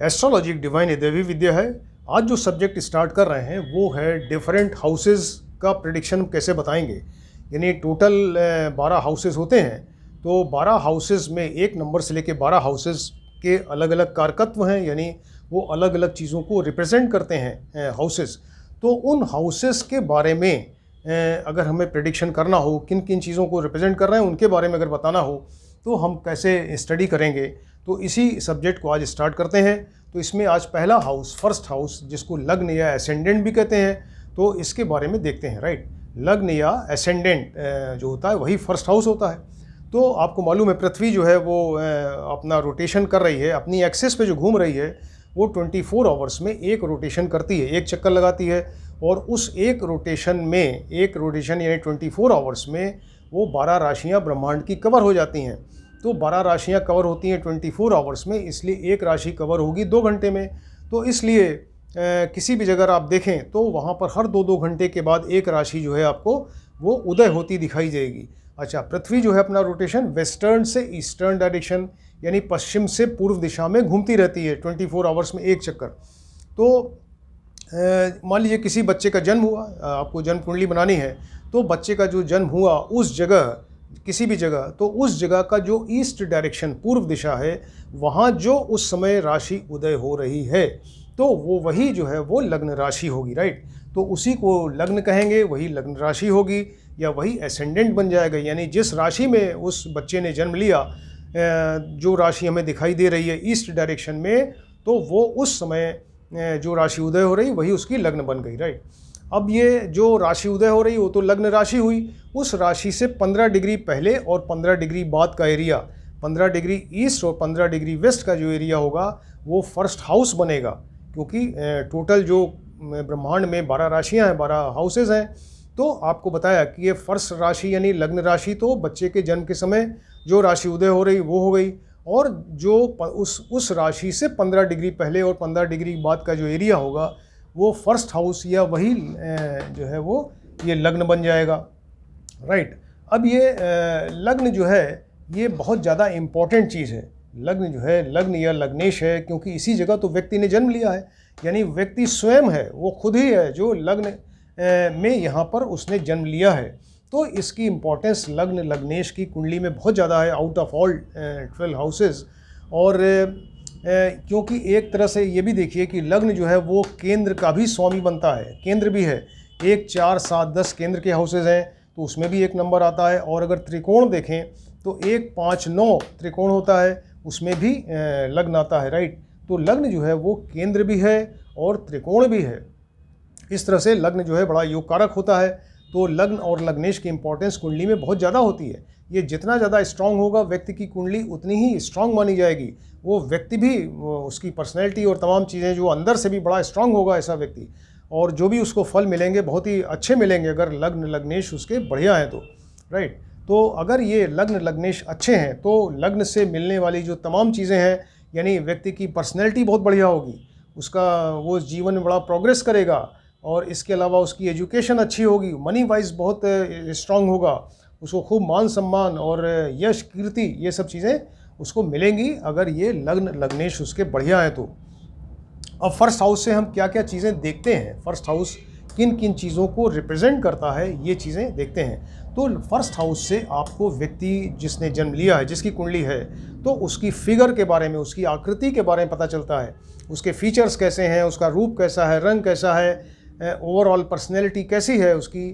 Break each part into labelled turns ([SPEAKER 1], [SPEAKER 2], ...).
[SPEAKER 1] Astrology एक divine दैवी विद्या है। आज जो सब्जेक्ट स्टार्ट कर रहे हैं वो है डिफरेंट हाउसेस का प्रेडिक्शन कैसे बताएंगे। यानी टोटल 12 हाउसेस होते हैं, तो 12 हाउसेस में एक नंबर से लेके 12 हाउसेस के अलग अलग कारकत्व हैं, यानी वो अलग अलग चीज़ों को रिप्रेजेंट करते हैं हाउसेस। तो उन हाउसेस के बारे में अगर हमें प्रेडिक्शन करना हो, किन किन चीज़ों को रिप्रेजेंट कर रहे हैं उनके बारे में अगर बताना हो तो हम कैसे स्टडी करेंगे। तो इसी सब्जेक्ट को आज स्टार्ट करते हैं। तो इसमें आज पहला हाउस, फर्स्ट हाउस, जिसको लग्न या एसेंडेंट भी कहते हैं, तो इसके बारे में देखते हैं। राइट, लग्न या एसेंडेंट जो होता है वही फर्स्ट हाउस होता है। तो आपको मालूम है पृथ्वी जो है वो अपना रोटेशन कर रही है, अपनी एक्सिस पे जो घूम रही है वो 24 आवर्स में एक रोटेशन करती है, एक चक्कर लगाती है। और उस एक रोटेशन यानी 24 आवर्स में वो 12 राशियाँ ब्रह्मांड की कवर हो जाती हैं। तो 12 राशियाँ कवर होती हैं 24 आवर्स में, इसलिए एक राशि कवर होगी 2 घंटे में। तो इसलिए किसी भी जगह आप देखें तो वहाँ पर हर 2-2 घंटे के बाद एक राशि जो है आपको वो उदय होती दिखाई देगी। अच्छा, पृथ्वी जो है अपना रोटेशन वेस्टर्न से ईस्टर्न डायरेक्शन यानी पश्चिम से पूर्व दिशा में घूमती रहती है 24 आवर्स में एक चक्कर। तो मान लीजिए किसी बच्चे का जन्म हुआ, आपको जन्म कुंडली बनानी है, तो बच्चे का जो जन्म हुआ उस जगह, किसी भी जगह, तो उस जगह का जो ईस्ट डायरेक्शन पूर्व दिशा है, वहाँ जो उस समय राशि उदय हो रही है तो वो वही जो है वो लग्न राशि होगी। राइट, तो उसी को लग्न कहेंगे, वही लग्न राशि होगी या वही एसेंडेंट बन जाएगा। यानी जिस राशि में उस बच्चे ने जन्म लिया, जो राशि हमें दिखाई दे रही है ईस्ट डायरेक्शन में, तो वो उस समय जो राशि उदय हो रही वही उसकी लग्न बन गई। राइट, अब ये जो राशि उदय हो रही वो तो लग्न राशि हुई। उस राशि से 15 डिग्री पहले और 15 डिग्री बाद का एरिया, 15 डिग्री ईस्ट और 15 डिग्री वेस्ट का जो एरिया होगा वो फर्स्ट हाउस बनेगा। क्योंकि टोटल जो ब्रह्मांड में 12 राशियां हैं, 12 हाउसेस हैं, तो आपको बताया कि ये फर्स्ट राशि यानी लग्न राशि तो बच्चे के जन्म के समय जो राशि उदय हो रही वो हो गई। और जो उस राशि से 15 डिग्री पहले और 15 डिग्री बाद का जो एरिया होगा वो फर्स्ट हाउस या वही जो है वो ये लग्न बन जाएगा। राइट, अब ये लग्न जो है ये बहुत ज़्यादा इम्पॉर्टेंट चीज़ है। लग्न जो है, लग्न या लग्नेश है, क्योंकि इसी जगह तो व्यक्ति ने जन्म लिया है। यानी व्यक्ति स्वयं है, वो खुद ही है जो लग्न में यहाँ पर उसने जन्म लिया है। तो इसकी इम्पोर्टेंस लग्न लग्नेश की कुंडली में बहुत ज़्यादा है, आउट ऑफ ऑल 12 हाउसेस। और क्योंकि एक तरह से ये भी देखिए कि लग्न जो है वो केंद्र का भी स्वामी बनता है, केंद्र भी है। 1, 4, 7, 10 केंद्र के हाउसेज हैं तो उसमें भी एक नंबर आता है। और अगर त्रिकोण देखें तो 1, 5, 9 त्रिकोण होता है, उसमें भी लग्न आता है। राइट, तो लग्न जो है वो केंद्र भी है और त्रिकोण भी है। इस तरह से लग्न जो है बड़ा योग कारक होता है। तो लग्न और लग्नेश की इंपॉर्टेंस कुंडली में बहुत ज़्यादा होती है। ये जितना ज़्यादा स्ट्रांग होगा व्यक्ति की कुंडली उतनी ही स्ट्रांग मानी जाएगी। वो व्यक्ति भी, उसकी पर्सनैलिटी और तमाम चीज़ें जो अंदर से भी बड़ा स्ट्रांग होगा ऐसा व्यक्ति, और जो भी उसको फल मिलेंगे बहुत ही अच्छे मिलेंगे अगर लग्न लग्नेश उसके बढ़िया हैं तो। राइट, तो अगर ये लग्न लग्नेश अच्छे हैं तो लग्न से मिलने वाली जो तमाम चीज़ें हैं, यानी व्यक्ति की पर्सनैलिटी बहुत बढ़िया होगी, उसका वो जीवन में बड़ा प्रोग्रेस करेगा, और इसके अलावा उसकी एजुकेशन अच्छी होगी, मनी वाइज बहुत स्ट्रांग होगा, उसको खूब मान सम्मान और यश कीर्ति ये सब चीज़ें उसको मिलेंगी अगर ये लग्न लग्नेश उसके बढ़िया है तो। अब फर्स्ट हाउस से हम क्या क्या चीज़ें देखते हैं, फर्स्ट हाउस किन किन चीज़ों को रिप्रेजेंट करता है ये चीज़ें देखते हैं। तो फर्स्ट हाउस से आपको व्यक्ति जिसने जन्म लिया है, जिसकी कुंडली है, तो उसकी फिगर के बारे में, उसकी आकृति के बारे में पता चलता है। उसके फीचर्स कैसे हैं, उसका रूप कैसा है, रंग कैसा है, ओवरऑल पर्सनैलिटी कैसी है उसकी,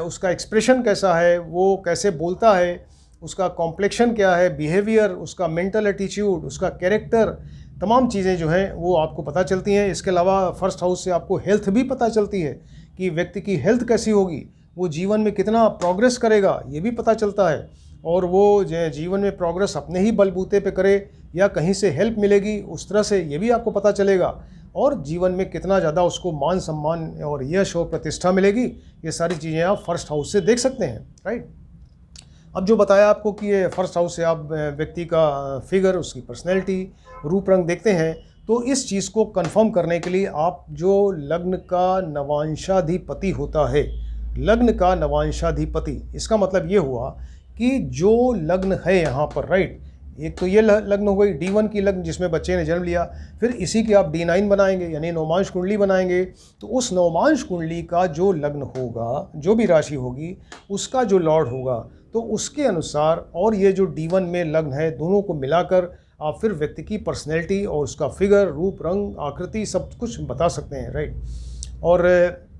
[SPEAKER 1] उसका एक्सप्रेशन कैसा है, वो कैसे बोलता है, उसका कॉम्प्लेक्शन क्या है, बिहेवियर, उसका मेंटल एटीट्यूड, उसका कैरेक्टर, तमाम चीज़ें जो हैं वो आपको पता चलती हैं। इसके अलावा फर्स्ट हाउस से आपको हेल्थ भी पता चलती है कि व्यक्ति की हेल्थ कैसी होगी, वो जीवन में कितना प्रोग्रेस करेगा ये भी पता चलता है। और वो जीवन में प्रोग्रेस अपने ही बलबूते पे करे या कहीं से हेल्प मिलेगी उस तरह से ये भी आपको पता चलेगा। और जीवन में कितना ज़्यादा उसको मान सम्मान और यश और प्रतिष्ठा मिलेगी, ये सारी चीज़ें आप फर्स्ट हाउस से देख सकते हैं। राइट, अब जो बताया आपको कि ये फर्स्ट हाउस से आप व्यक्ति का फिगर, उसकी पर्सनैलिटी, रूप रंग देखते हैं, तो इस चीज़ को कंफर्म करने के लिए आप जो लग्न का नवांशाधिपति होता है, लग्न का नवांशाधिपति, इसका मतलब ये हुआ कि जो लग्न है यहाँ पर, राइट, एक तो ये लग्न हो गई D1 की लग्न जिसमें बच्चे ने जन्म लिया। फिर इसी की आप D9 बनाएंगे यानी नवमांश कुंडली बनाएंगे। तो उस नवमांश कुंडली का जो लग्न होगा, जो भी राशि होगी, उसका जो लॉर्ड होगा, तो उसके अनुसार और ये जो D1 में लग्न है, दोनों को मिलाकर आप फिर व्यक्ति की पर्सनैलिटी और उसका फिगर, रूप, रंग, आकृति सब कुछ बता सकते हैं, राइट। और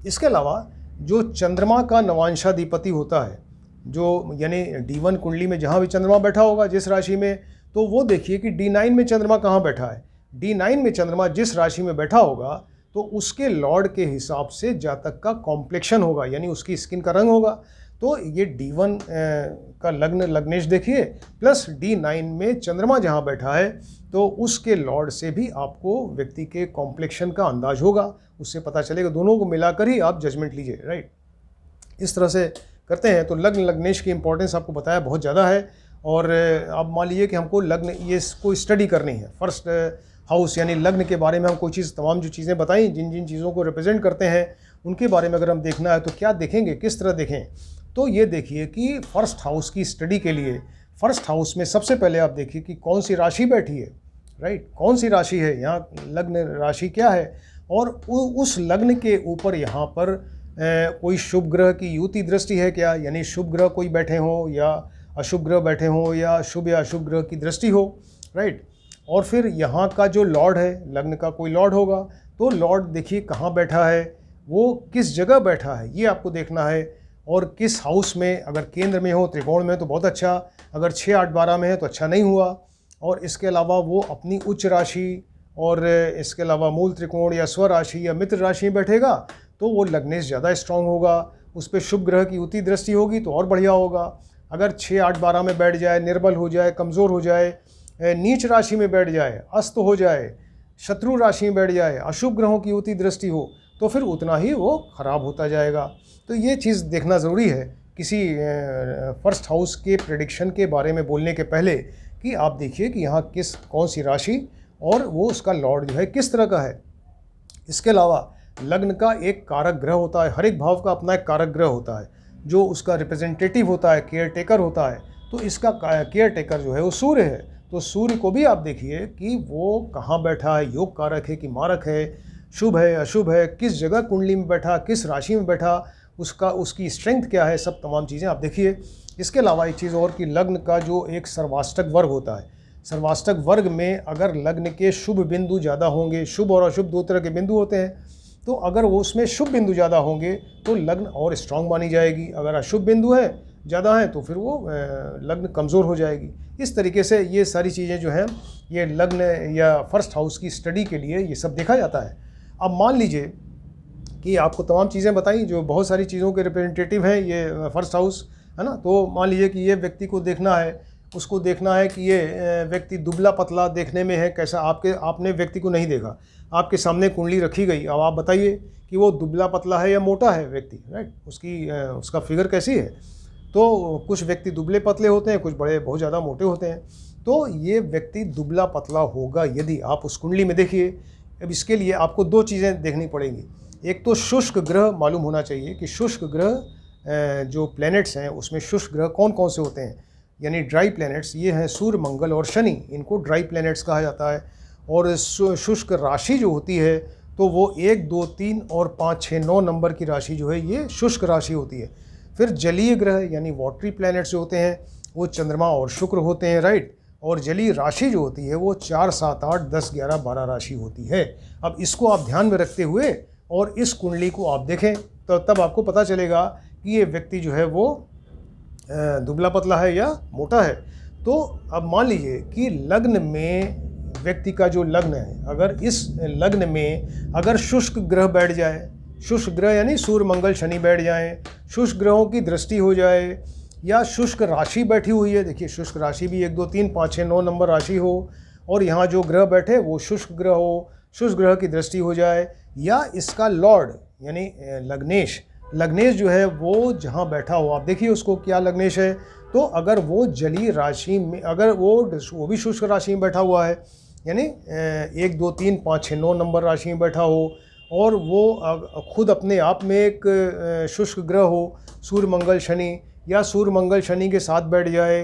[SPEAKER 1] इसके अलावा जो चंद्रमा का नवांशाधिपति होता है, जो यानी D1 कुंडली में जहाँ भी चंद्रमा बैठा होगा जिस राशि में, तो वो देखिए कि D9 में चंद्रमा कहाँ बैठा है। D9 में चंद्रमा जिस राशि में बैठा होगा तो उसके लॉर्ड के हिसाब से जातक का कॉम्प्लेक्शन होगा, यानी उसकी स्किन का रंग होगा। तो ये D1 का लग्न लग्नेश देखिए, प्लस D9 में चंद्रमा जहाँ बैठा है तो उसके लॉर्ड से भी आपको व्यक्ति के कॉम्प्लेक्शन का अंदाज होगा, उससे पता चलेगा। दोनों को मिलाकर ही आप जजमेंट लीजिए, राइट। इस तरह से करते हैं। तो लग्न लग्नेश की इंपॉर्टेंस आपको बताया बहुत ज़्यादा है। और अब मान लीजिए कि हमको लग्न ये कोई स्टडी करनी है, फर्स्ट हाउस यानी लग्न के बारे में हम कोई चीज़, तमाम जो चीज़ें बताई, जिन जिन चीज़ों को रिप्रेजेंट करते हैं उनके बारे में अगर हम देखना है तो क्या देखेंगे, किस तरह देखें। तो ये देखिए कि फर्स्ट हाउस की स्टडी के लिए फर्स्ट हाउस में सबसे पहले आप देखिए कि कौन सी राशि बैठी है, राइट, कौन सी राशि है, यहाँ लग्न राशि क्या है, और उस लग्न के ऊपर यहाँ पर कोई शुभ ग्रह की युति दृष्टि है क्या, यानी शुभ ग्रह कोई बैठे हों या अशुभ ग्रह बैठे हों या शुभ या अशुभ ग्रह की दृष्टि हो, राइट। और फिर यहाँ का जो लॉर्ड है, लग्न का कोई लॉर्ड होगा, तो लॉर्ड देखिए कहाँ बैठा है, वो किस जगह बैठा है, ये आपको देखना है। और किस हाउस में, अगर केंद्र में हो, त्रिकोण में तो बहुत अच्छा, अगर 6, 8, 12 में है तो अच्छा नहीं हुआ। और इसके अलावा वो अपनी उच्च राशि और इसके अलावा मूल त्रिकोण या स्वराशि या मित्र राशि में बैठेगा तो वो लग्नेश ज़्यादा स्ट्रांग होगा, उस पर शुभ ग्रह की युति दृष्टि होगी तो और बढ़िया होगा। अगर 6, 8, 12 में बैठ जाए, निर्बल हो जाए, कमज़ोर हो जाए, नीच राशि में बैठ जाए, अस्त हो जाए, शत्रु राशि में बैठ जाए, अशुभ ग्रहों की युति दृष्टि हो, तो फिर उतना ही वो खराब होता जाएगा। तो ये चीज़ देखना ज़रूरी है किसी फर्स्ट हाउस के प्रेडिक्शन के बारे में बोलने के पहले, कि आप देखिए कि यहाँ कौन सी राशि और वो उसका लॉर्ड जो है किस तरह का है। इसके अलावा लग्न का एक कारक ग्रह होता है, हर एक भाव का अपना एक कारक ग्रह होता है जो उसका रिप्रेजेंटेटिव होता है, केयर टेकर होता है। तो इसका केयर टेकर जो है वो सूर्य है। तो सूर्य को भी आप देखिए कि वो कहाँ बैठा है, योग कारक है कि मारक है, शुभ है अशुभ है, किस जगह कुंडली में बैठा, किस राशि में बैठा, उसकी स्ट्रेंथ क्या है, सब तमाम चीज़ें आप देखिए। इसके अलावा एक चीज़ और कि लग्न का जो एक सर्वाष्टक वर्ग होता है, सर्वाष्टक वर्ग में अगर लग्न के शुभ बिंदु ज़्यादा होंगे, शुभ और अशुभ दो तरह के बिंदु होते हैं, तो अगर वो उसमें शुभ बिंदु ज़्यादा होंगे तो लग्न और स्ट्रांग मानी जाएगी। अगर अशुभ बिंदु है ज़्यादा है तो फिर वो लग्न कमज़ोर हो जाएगी। इस तरीके से ये सारी चीज़ें जो हैं ये लग्न या फर्स्ट हाउस की स्टडी के लिए ये सब देखा जाता है। अब मान लीजिए कि आपको तमाम चीज़ें बताई जो बहुत सारी चीज़ों के रिप्रेजेंटेटिव हैं ये फर्स्ट हाउस, है ना। तो मान लीजिए कि ये व्यक्ति को देखना है, उसको देखना है कि ये व्यक्ति दुबला पतला देखने में है कैसा। आपने व्यक्ति को नहीं देखा, आपके सामने कुंडली रखी गई, अब आप बताइए कि वो दुबला पतला है या मोटा है व्यक्ति, राइट, उसका फिगर कैसी है। तो कुछ व्यक्ति दुबले पतले होते हैं, कुछ बड़े बहुत ज़्यादा मोटे होते हैं। तो ये व्यक्ति दुबला पतला होगा यदि आप उस कुंडली में देखिए। अब इसके लिए आपको दो चीज़ें देखनी पड़ेंगी। एक तो शुष्क ग्रह मालूम होना चाहिए कि शुष्क ग्रह जो प्लैनेट्स हैं उसमें शुष्क ग्रह कौन कौन से होते हैं, यानी ड्राई प्लैनेट्स ये हैं सूर्य, मंगल और शनि, इनको ड्राई प्लैनेट्स कहा जाता है। और शुष्क राशि जो होती है तो वो 1, 2, 3 और 5, 6, 9 नंबर की राशि जो है ये शुष्क राशि होती है। फिर जलीय ग्रह यानी वाटरी प्लैनेट्स जो होते हैं वो चंद्रमा और शुक्र होते हैं, राइट। और जलीय राशि जो होती है वो 4, 7, 8, 10, 11, 12 राशि होती है। अब इसको आप ध्यान में रखते हुए और इस कुंडली को आप देखें तो तब आपको पता चलेगा कि ये व्यक्ति जो है वो दुबला पतला है या मोटा है। तो अब मान लीजिए कि लग्न में व्यक्ति का जो लग्न है, अगर इस लग्न में अगर शुष्क ग्रह बैठ जाए, शुष्क ग्रह यानी सूर्य मंगल शनि बैठ जाएं, शुष्क ग्रहों की दृष्टि हो जाए, या शुष्क राशि बैठी हुई है, देखिए शुष्क राशि भी 1, 2, 3, 5, 6, 9 नंबर राशि हो, और यहाँ जो ग्रह बैठे वो शुष्क ग्रह हो, शुष्क ग्रह की दृष्टि हो जाए, या इसका लॉर्ड यानी लग्नेश जो है वो जहाँ बैठा हो, आप देखिए उसको क्या लग्नेश है। तो अगर वो जलीय राशि में, अगर वो भी शुष्क राशि में बैठा हुआ है, यानी 1, 2, 3, 5, 6, 9 नंबर राशि में बैठा हो, और वो खुद अपने आप में एक शुष्क ग्रह हो, सूर्य मंगल शनि, या सूर्य मंगल शनि के साथ बैठ जाए,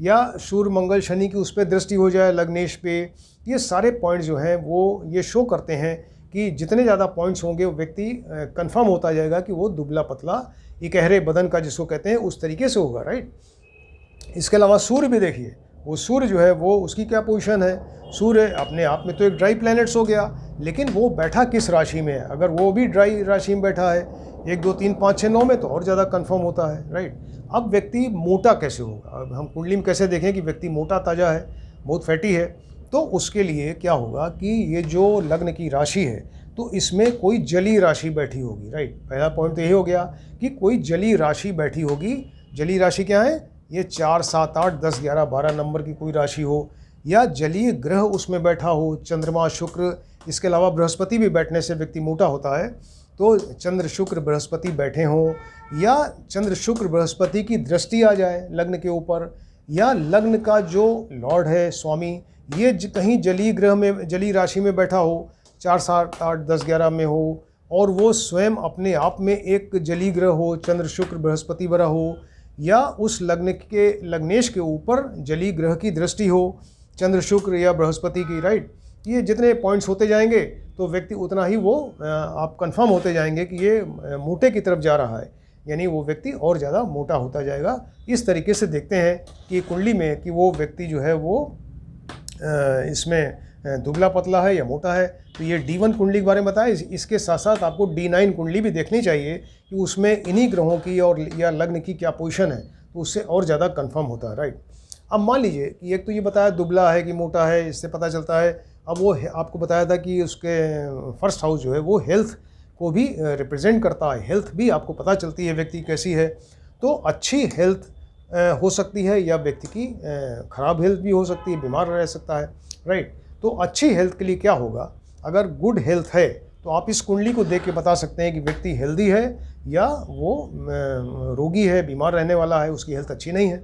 [SPEAKER 1] या सूर्य मंगल शनि की उस पर दृष्टि हो जाए लग्नेश पे, ये सारे पॉइंट्स जो हैं वो ये शो करते हैं कि जितने ज़्यादा पॉइंट्स होंगे वो व्यक्ति कंफर्म होता जाएगा कि वो दुबला पतला इकहरे बदन का जिसको कहते हैं उस तरीके से होगा, राइट। इसके अलावा सूर्य भी देखिए, वो सूर्य जो है वो उसकी क्या पोजीशन है। सूर्य अपने आप में तो एक ड्राई प्लैनेट्स हो गया, लेकिन वो बैठा किस राशि में है। अगर वो भी ड्राई राशि में बैठा है 1 2 3 5 6 9 में, तो और ज़्यादा कंफर्म होता है, राइट। अब व्यक्ति मोटा कैसे होगा, अब हम कुंडली में कैसे देखें कि व्यक्ति मोटा ताज़ा है, बहुत फैटी है। तो उसके लिए क्या होगा कि ये जो लग्न की राशि है तो इसमें कोई जली राशि बैठी होगी, राइट। पहला पॉइंट तो यही हो गया कि कोई जली राशि बैठी होगी। जली राशि क्या है, ये 4 7 8 10 11 12 नंबर की कोई राशि हो, या जलीय ग्रह उसमें बैठा हो, चंद्रमा शुक्र, इसके अलावा बृहस्पति भी बैठने से व्यक्ति मोटा होता है। तो चंद्र शुक्र बृहस्पति बैठे हों, या चंद्र शुक्र बृहस्पति की दृष्टि आ जाए लग्न के ऊपर, या लग्न का जो लॉर्ड है स्वामी ये कहीं जलीय ग्रह में, जलीय राशि में बैठा हो, 4 7 8 10 11 में हो, और वो स्वयं अपने आप में एक जलीय ग्रह हो, चंद्र शुक्र बृहस्पति बरा हो, या उस लग्न के लग्नेश के ऊपर जलीय ग्रह की दृष्टि हो, चंद्र शुक्र या बृहस्पति की, राइट। ये जितने पॉइंट्स होते जाएंगे तो व्यक्ति उतना ही वो आप कंफर्म होते जाएंगे कि ये मोटे की तरफ जा रहा है, यानी वो व्यक्ति और ज़्यादा मोटा होता जाएगा। इस तरीके से देखते हैं कि कुंडली में कि वो व्यक्ति जो है वो इसमें दुबला पतला है या मोटा है। तो ये D1 कुंडली के बारे में बताया। इसके साथ साथ आपको D9 कुंडली भी देखनी चाहिए कि उसमें इन्हीं ग्रहों की और या लग्न की क्या पोजीशन है, तो उससे और ज़्यादा कंफर्म होता है, राइट। अब मान लीजिए कि एक तो ये बताया दुबला है कि मोटा है, इससे पता चलता है। अब वो आपको बताया था कि उसके फर्स्ट हाउस जो है वो हेल्थ को भी रिप्रेजेंट करता है, हेल्थ भी आपको पता चलती है व्यक्ति कैसी है। तो अच्छी हेल्थ हो सकती है या व्यक्ति की ख़राब हेल्थ भी हो सकती है, बीमार रह सकता है, राइट। तो अच्छी हेल्थ के लिए क्या होगा, अगर गुड हेल्थ है तो आप इस कुंडली को देख के बता सकते हैं कि व्यक्ति हेल्दी है या वो रोगी है, बीमार रहने वाला है, उसकी हेल्थ अच्छी नहीं है।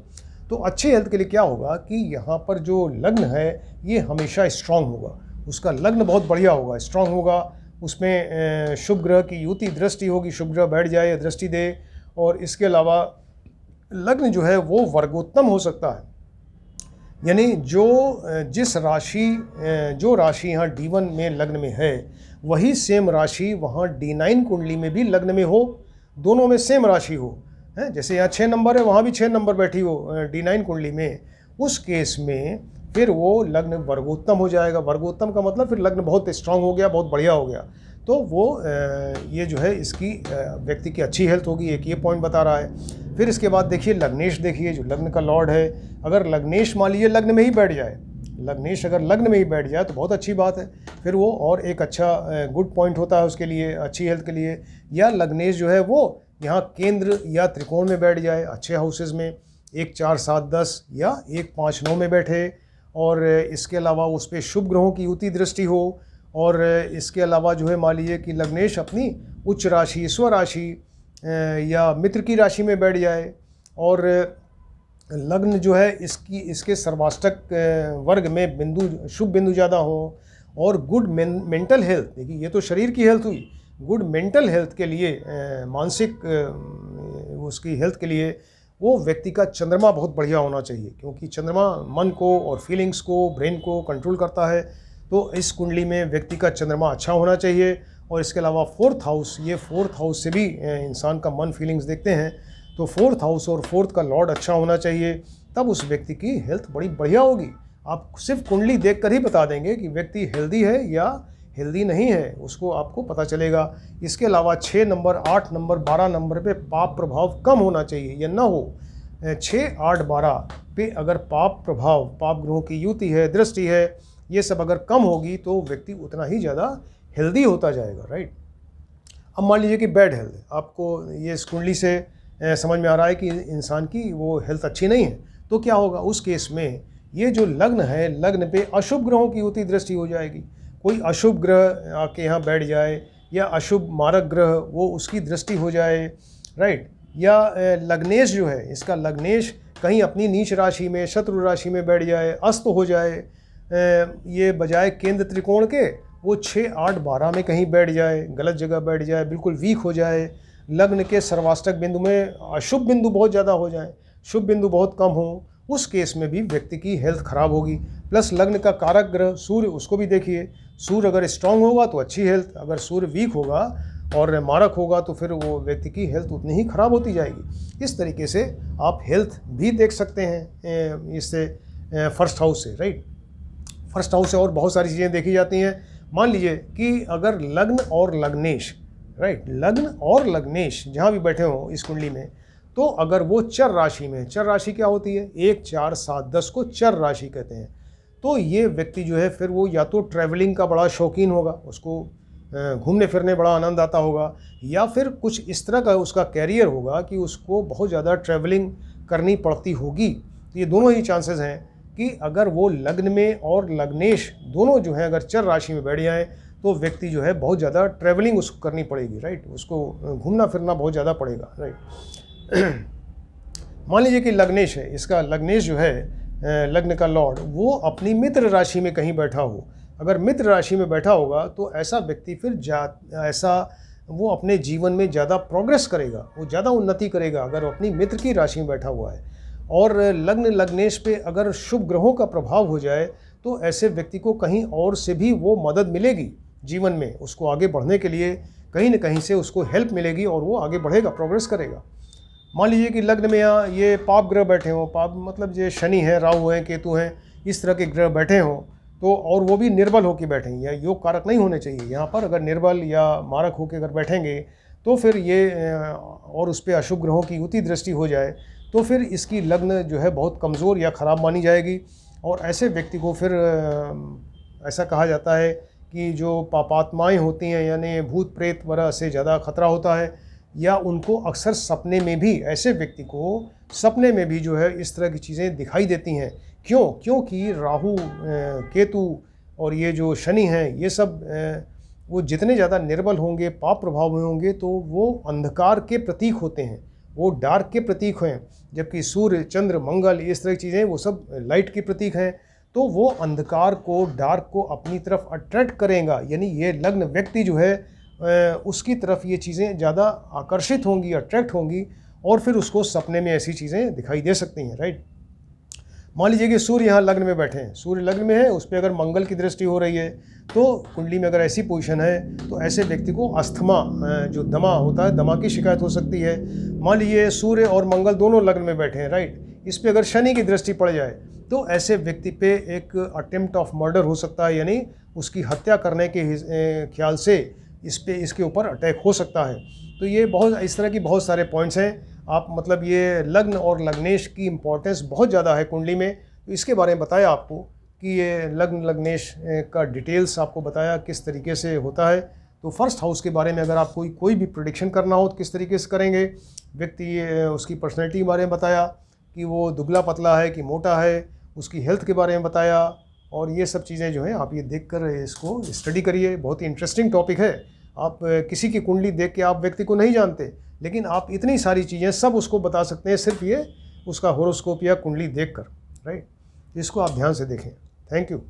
[SPEAKER 1] तो अच्छी हेल्थ के लिए क्या होगा कि यहाँ पर जो लग्न है ये हमेशा स्ट्रांग होगा, उसका लग्न बहुत बढ़िया होगा, स्ट्रांग होगा, उसमें शुभ ग्रह की युति दृष्टि होगी, शुभ ग्रह बैठ जाए या दृष्टि दे। और इसके अलावा लग्न जो है वो वर्गोत्तम हो सकता है, यानी जिस राशि जो राशि यहाँ D1 में लग्न में है वही सेम राशि वहाँ D9 कुंडली में भी लग्न में हो, दोनों में सेम राशि हो, है। जैसे यहाँ 6 नंबर है, वहाँ भी 6 नंबर बैठी हो D9 कुंडली में, उस केस में फिर वो लग्न वर्गोत्तम हो जाएगा। वर्गोत्तम का मतलब फिर लग्न बहुत स्ट्रांग हो गया, बहुत बढ़िया हो गया। तो वो ये जो है इसकी व्यक्ति की अच्छी हेल्थ होगी, एक ये पॉइंट बता रहा है। फिर इसके बाद देखिए लग्नेश, देखिए जो लग्न का लॉर्ड है, अगर लग्नेश मान लीजिए लग्न में ही बैठ जाए, लग्नेश अगर लग्न में ही बैठ जाए तो बहुत अच्छी बात है, फिर वो और एक अच्छा गुड पॉइंट होता है उसके लिए, अच्छी हेल्थ के लिए। या लग्नेश जो है वो यहाँ केंद्र या त्रिकोण में बैठ जाए, अच्छे हाउसेज में 1 4 7 10 या 1 5 9 में बैठे, और इसके अलावा उस पर शुभ ग्रहों की युति दृष्टि हो। और इसके अलावा जो है मान लीजिए कि लग्नेश अपनी उच्च राशि, स्व राशि या मित्र की राशि में बैठ जाए, और लग्न जो है इसके सर्वाष्टक वर्ग में बिंदु, शुभ बिंदु ज़्यादा हो, और गुड मेंटल हेल्थ, देखिए ये तो शरीर की हेल्थ हुई, गुड मेंटल हेल्थ के लिए, मानसिक उसकी हेल्थ के लिए वो व्यक्ति का चंद्रमा बहुत बढ़िया होना चाहिए, क्योंकि चंद्रमा मन को और फीलिंग्स को, ब्रेन को कंट्रोल करता है। तो इस कुंडली में व्यक्ति का चंद्रमा अच्छा होना चाहिए। और इसके अलावा 4th हाउस, ये 4th हाउस से भी इंसान का मन, फीलिंग्स देखते हैं। तो 4th हाउस और 4th का लॉर्ड अच्छा होना चाहिए, तब उस व्यक्ति की हेल्थ बड़ी बढ़िया होगी। आप सिर्फ कुंडली देखकर ही बता देंगे कि व्यक्ति हेल्दी है या हेल्दी नहीं है, उसको आपको पता चलेगा। इसके अलावा 6 नंबर, 8 नंबर, 12 नंबर पे पाप प्रभाव कम होना चाहिए या ना हो। 6 8 12 पे अगर पाप प्रभाव, पाप ग्रहों की युति है, दृष्टि है, ये सब अगर कम होगी तो व्यक्ति उतना ही ज़्यादा हेल्दी होता जाएगा, राइट। अब मान लीजिए कि बैड हेल्थ, आपको ये इस कुंडली से समझ में आ रहा है कि इंसान की वो हेल्थ अच्छी नहीं है, तो क्या होगा उस केस में, ये जो लग्न है, लग्न पे अशुभ ग्रहों की युति दृष्टि हो जाएगी। कोई अशुभ ग्रह आके यहाँ बैठ जाए, या अशुभ मारक ग्रह वो उसकी दृष्टि हो जाए, राइट। या लग्नेश जो है, इसका लग्नेश कहीं अपनी नीच राशि में, शत्रु राशि में बैठ जाए, अस्त हो जाए, ये बजाय केंद्र त्रिकोण के वो 6 8 12 में कहीं बैठ जाए, गलत जगह बैठ जाए, बिल्कुल वीक हो जाए, लग्न के सर्वाष्टक बिंदु में अशुभ बिंदु बहुत ज़्यादा हो जाए, शुभ बिंदु बहुत कम हो, उस केस में भी व्यक्ति की हेल्थ खराब होगी। प्लस लग्न का कारक ग्रह सूर्य, उसको भी देखिए। सूर्य अगर स्ट्रांग होगा तो अच्छी हेल्थ, अगर सूर्य वीक होगा और मारक होगा तो फिर वो व्यक्ति की हेल्थ उतनी ही खराब होती जाएगी। इस तरीके से आप हेल्थ भी देख सकते हैं इससे फर्स्ट हाउस से, राइट। फर्स्ट हाउस से और बहुत सारी चीज़ें देखी जाती हैं। मान लीजिए कि अगर लग्न और लग्नेश, राइट, लग्न और लग्नेश जहाँ भी बैठे हों इस कुंडली में, तो अगर वो चर राशि में, चर राशि क्या होती है, 1, 4, 7, 10 को चर राशि कहते हैं, तो ये व्यक्ति जो है फिर वो या तो ट्रैवलिंग का बड़ा शौकीन होगा, उसको घूमने फिरने बड़ा आनंद आता होगा, या फिर कुछ इस तरह का उसका कैरियर होगा कि उसको बहुत ज़्यादा ट्रैवलिंग करनी पड़ती होगी। तो ये दोनों ही चांसेस हैं कि अगर वो लग्न में और लग्नेश दोनों जो है अगर चर राशि में बैठ जाएँ तो व्यक्ति जो है बहुत ज़्यादा ट्रैवलिंग उसको करनी पड़ेगी, राइट, उसको घूमना फिरना बहुत ज़्यादा पड़ेगा, राइट। मान लीजिए कि लग्नेश है, इसका लग्नेश जो है लग्न का लॉर्ड वो अपनी मित्र राशि में कहीं बैठा हो। अगर मित्र राशि में बैठा होगा तो ऐसा व्यक्ति फिर ऐसा वो अपने जीवन में ज़्यादा प्रोग्रेस करेगा, वो ज़्यादा उन्नति करेगा अगर वो अपनी मित्र की राशि में बैठा हुआ है। और लग्न लग्नेश पे अगर शुभ ग्रहों का प्रभाव हो जाए तो ऐसे व्यक्ति को कहीं और से भी वो मदद मिलेगी जीवन में, उसको आगे बढ़ने के लिए कहीं न कहीं से उसको हेल्प मिलेगी और वो आगे बढ़ेगा, प्रोग्रेस करेगा। मान लीजिए कि लग्न में यहाँ ये पाप ग्रह बैठे हों, पाप मतलब ये शनि है, राहु हैं, केतु हैं, इस तरह के ग्रह बैठे हों, तो और वो भी निर्बल होकर बैठे हैं, या योग कारक नहीं होने चाहिए यहाँ पर। अगर निर्बल या मारक होकर अगर बैठेंगे तो फिर ये और उस पर अशुभ ग्रहों की युति दृष्टि हो जाए तो फिर इसकी लग्न जो है बहुत कमज़ोर या ख़राब मानी जाएगी। और ऐसे व्यक्ति को फिर ऐसा कहा जाता है कि जो पापात्माएँ होती हैं, यानी भूत प्रेत वगैरह से ज़्यादा खतरा होता है, या उनको अक्सर सपने में भी, ऐसे व्यक्ति को सपने में भी जो है इस तरह की चीज़ें दिखाई देती हैं। क्यों? क्योंकि राहु, केतु और ये जो शनि हैं, ये सब वो जितने ज़्यादा निर्बल होंगे, पाप प्रभाव में होंगे, तो वो अंधकार के प्रतीक होते हैं, वो डार्क के प्रतीक हैं। जबकि सूर्य, चंद्र, मंगल, इस तरह की चीज़ें वो सब लाइट के प्रतीक हैं। तो वो अंधकार को, डार्क को अपनी तरफ अट्रैक्ट करेगा, यानी ये लग्न व्यक्ति जो है उसकी तरफ ये चीज़ें ज़्यादा आकर्षित होंगी, अट्रैक्ट होंगी, और फिर उसको सपने में ऐसी चीज़ें दिखाई दे सकती हैं, राइट। मान लीजिए कि सूर्य यहाँ लग्न में बैठे हैं, सूर्य लग्न में है, उस पर अगर मंगल की दृष्टि हो रही है, तो कुंडली में अगर ऐसी पोजीशन है तो ऐसे व्यक्ति को अस्थमा, जो दमा होता है, दमा की शिकायत हो सकती है। मान लीजिए सूर्य और मंगल दोनों लग्न में बैठे हैं, राइट, इस पर अगर शनि की दृष्टि पड़ जाए तो ऐसे व्यक्ति पे एक अटेम्प्ट ऑफ मर्डर हो सकता है, यानी उसकी हत्या करने के ख्याल से इसके ऊपर अटैक हो सकता है। तो ये बहुत इस तरह की बहुत सारे पॉइंट्स हैं। आप मतलब ये लग्न और लग्नेश की इम्पोर्टेंस बहुत ज़्यादा है कुंडली में। तो इसके बारे में बताया आपको कि ये लग्न लग्नेश का डिटेल्स आपको बताया किस तरीके से होता है। तो फर्स्ट हाउस के बारे में अगर आपको कोई भी प्रेडिक्शन करना हो तो किस तरीके से करेंगे, व्यक्ति उसकी पर्सनैलिटी के बारे में बताया कि वो दुबला पतला है कि मोटा है, उसकी हेल्थ के बारे में बताया, और ये सब चीज़ें जो हैं आप ये देखकर इसको स्टडी करिए। बहुत ही इंटरेस्टिंग टॉपिक है। आप किसी की कुंडली देख के आप व्यक्ति को नहीं जानते, लेकिन आप इतनी सारी चीज़ें सब उसको बता सकते हैं सिर्फ ये उसका होरोस्कोप या कुंडली देखकर, राइट। इसको आप ध्यान से देखें। Thank you.